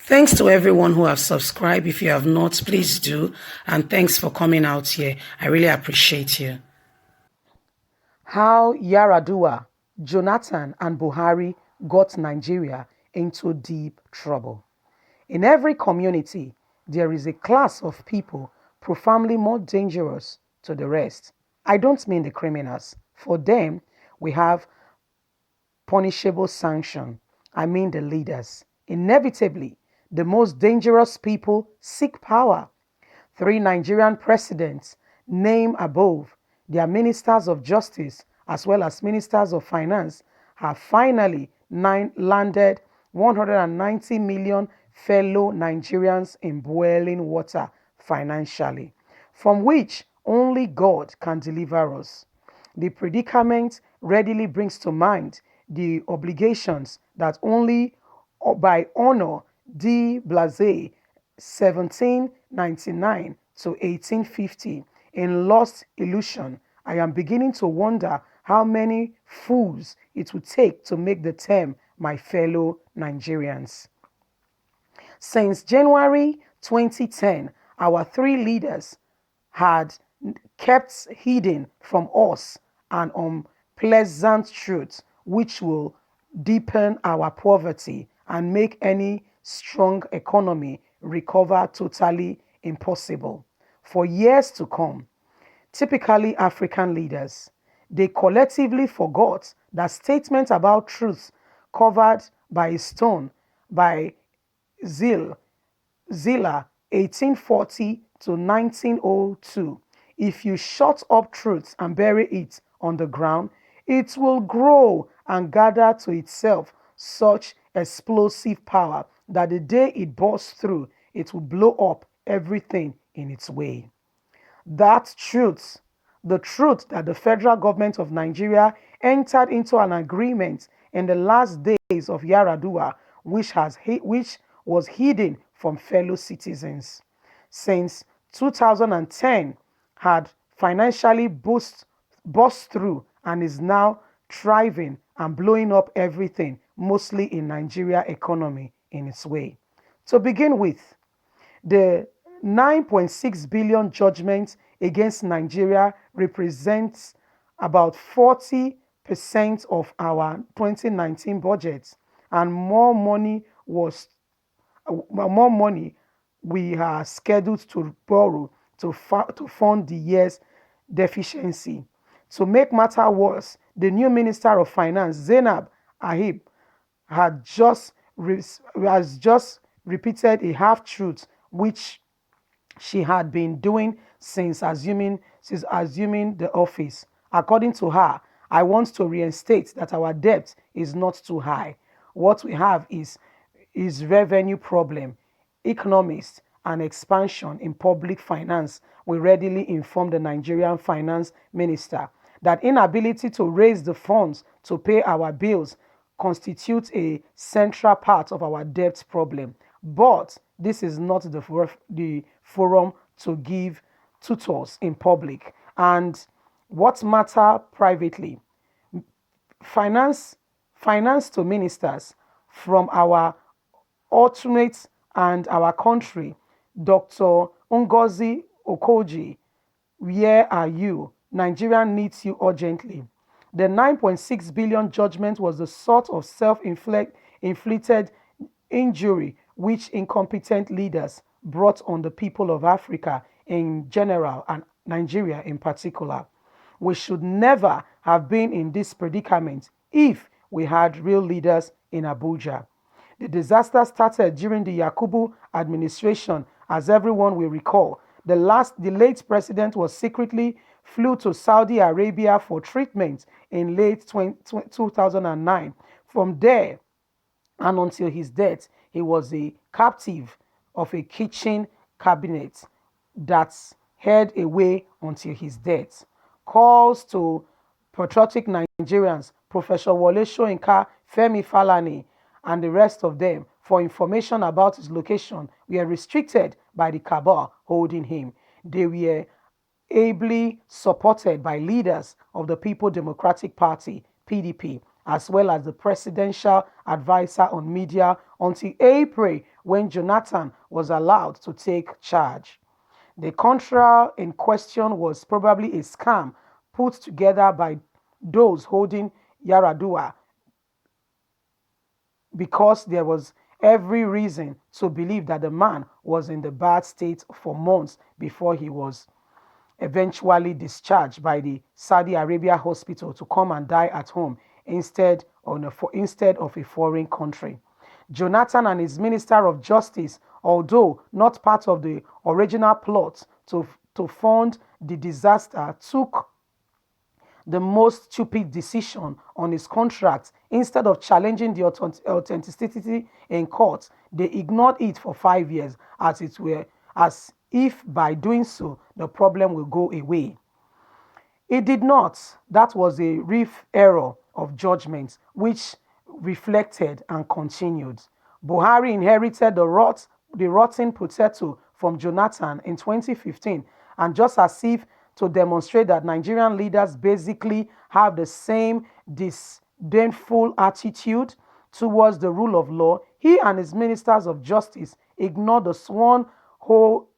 Thanks to everyone who have subscribed. If you have not, please do. And thanks for coming out here. I really appreciate you. How Yar Adua, Jonathan, and Buhari got Nigeria into deep trouble. In every community, there is a class of people profoundly more dangerous to the rest. I don't mean the criminals. For them, we have punishable sanction. I mean the leaders. Inevitably, the most dangerous people seek power. Three Nigerian presidents named above, their ministers of justice as well as ministers of finance, have finally landed 190 million fellow Nigerians in boiling water financially, from which only God can deliver us. The predicament readily brings to mind the obligations that only by honor de Blase 1799 to 1850 in Lost Illusion. I am beginning to wonder how many fools it would take to make the term my fellow Nigerians. Since January 2010, our three leaders had kept hidden from us an unpleasant truth which will deepen our poverty and make any strong economy recover totally impossible. For years to come, typically African leaders, they collectively forgot that statements about truth covered by a stone by Zil Zilla 1840 to 1902. If you shut up truth and bury it on the ground, it will grow and gather to itself such explosive power that the day it bursts through, it will blow up everything in its way. That truth, the truth that the federal government of Nigeria entered into an agreement in the last days of Yar Adua, which was hidden from fellow citizens. Since 2010, had financially burst through and is now thriving and blowing up everything, mostly in Nigeria economy in its way. To begin with, the 9.6 billion judgment against Nigeria represents about 40% of our 2019 budget, and more money we are scheduled to borrow to fund the year's deficiency. To make matter worse, the new Minister of Finance, Zainab Ahib, had just has just repeated a half truth which she had been doing since assuming the office. According to her, I want to reinstate that our debt is not too high. What we have is revenue problem. Economists and expansion in public finance will readily inform the Nigerian finance minister that inability to raise the funds to pay our bills constitutes a central part of our debt problem. But this is not the forum to give tutors in public. And what matter privately, finance finance to ministers from our alternate and our country, Dr. Ngozi Okoji, where are you? Nigeria needs you urgently. The 9.6 billion judgment was the sort of self-inflicted injury which incompetent leaders brought on the people of Africa in general and Nigeria in particular. We should never have been in this predicament if we had real leaders in Abuja. The disaster started during the Yakubu administration, as everyone will recall. The late president was secretly flew to Saudi Arabia for treatment in late 2009. From there and until his death, he was a captive of a kitchen cabinet that held away until his death. Calls to patriotic Nigerians, Professor Wole Soyinka, Femi Falani, and the rest of them for information about his location were restricted by the cabal holding him. They were ably supported by leaders of the People Democratic Party, PDP, as well as the presidential advisor on media until April when Jonathan was allowed to take charge. The contra in question was probably a scam put together by those holding Yar Adua because there was every reason to believe that the man was in the bad state for months before he was eventually discharged by the Saudi Arabia hospital to come and die at home instead of a foreign country. Jonathan and his Minister of Justice, although not part of the original plot to fund the disaster, took the most stupid decision on his contract. Instead of challenging the authenticity in court, they ignored it for 5 years as if by doing so the problem will go away. It did not. That was a brief error of judgment which reflected and continued. Buhari inherited the rotten potato from Jonathan in 2015, and just as if to demonstrate that Nigerian leaders basically have the same disdainful attitude towards the rule of law, he and his ministers of justice ignored the sworn whole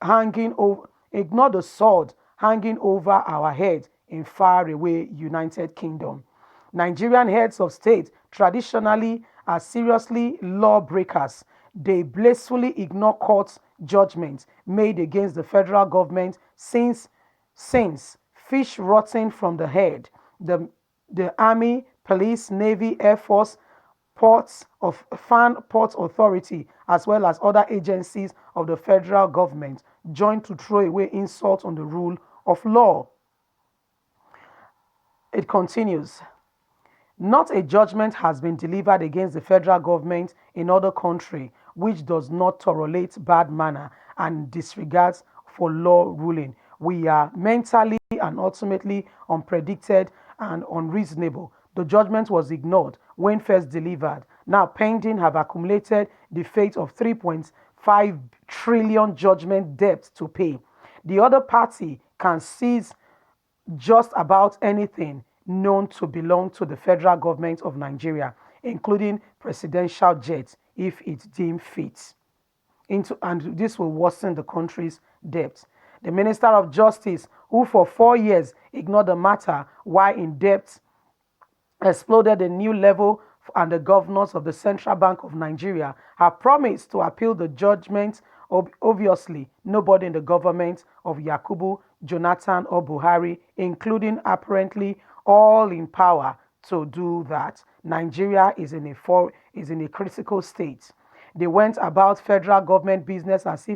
hanging over, ignore the sword hanging over our head in faraway United Kingdom. Nigerian heads of state traditionally are seriously lawbreakers. They blissfully ignore court judgments made against the federal government since fish rotting from the head. The army, police, navy, air force, port authority, as well as other agencies of the federal government joined to throw away insult on the rule of law. It continues. Not a judgment has been delivered against the federal government in other country which does not tolerate bad manner and disregards for law ruling. We are mentally and ultimately unpredicted and unreasonable. The judgment was ignored when first delivered. Now pending have accumulated the fate of 3.5 trillion judgment debt to pay. The other party can seize just about anything known to belong to the federal government of Nigeria, including presidential jets, if it deems fit. And this will worsen the country's debt. The Minister of Justice, who for 4 years ignored the matter while in debt, exploded a new level, and the governors of the Central Bank of Nigeria have promised to appeal the judgment. Obviously, nobody in the government of Yakubu, Jonathan, or Buhari, including apparently all in power to do that. Nigeria is in a critical state. They went about federal government business as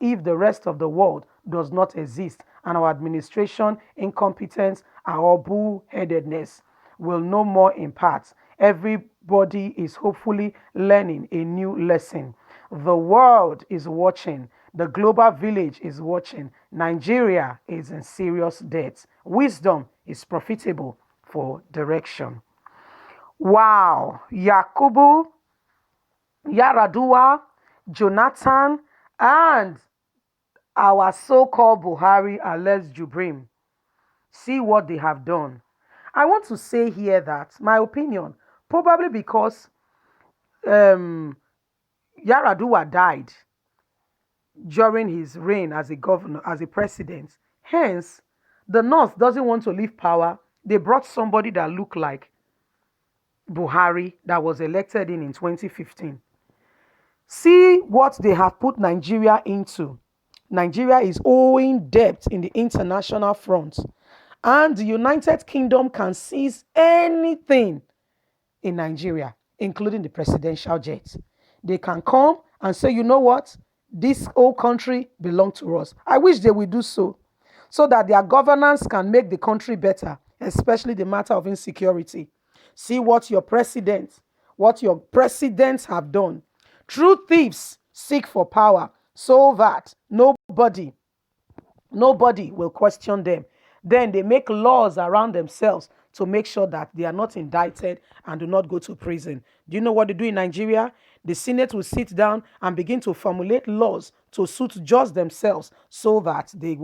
if the rest of the world does not exist, and our administration incompetence and our bull-headedness will no more impart. Everybody is hopefully learning a new lesson. The world is watching. The global village is watching. Nigeria is in serious debt. Wisdom is profitable for direction. Wow. Yakubu, Yar Adua, Jonathan, and our so-called Buhari Alex Jubrim. See what they have done. I want to say here that my opinion, probably because um, Yar Adua died during his reign as a governor, as a president. Hence, the North doesn't want to leave power. They brought somebody that looked like Buhari that was elected in 2015. See what they have put Nigeria into. Nigeria is owing debt in the international front, and the United Kingdom can seize anything in Nigeria, including the presidential jet. They can come and say, you know what? This whole country belongs to us. I wish they would do so that their governance can make the country better, especially the matter of insecurity. See what your presidents have done. True thieves seek for power so that nobody will question them. Then they make laws around themselves to make sure that they are not indicted and do not go to prison. Do you know what they do in Nigeria? The Senate will sit down and begin to formulate laws to suit just themselves so that they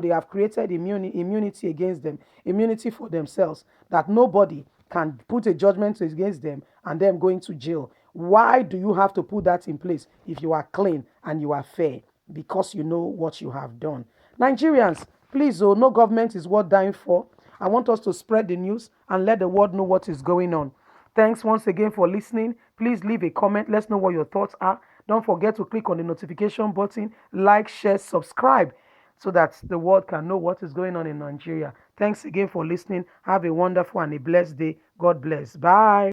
have created immunity against them, immunity for themselves, that nobody can put a judgment against them and them going to jail. Why do you have to put that in place if you are clean and you are fair? Because you know what you have done. Nigerians, please, oh, no government is worth dying for. I want us to spread the news and let the world know what is going on. Thanks once again for listening. Please leave a comment. Let's know what your thoughts are. Don't forget to click on the notification button, like, share, subscribe so that the world can know what is going on in Nigeria. Thanks again for listening. Have a wonderful and a blessed day. God bless. Bye.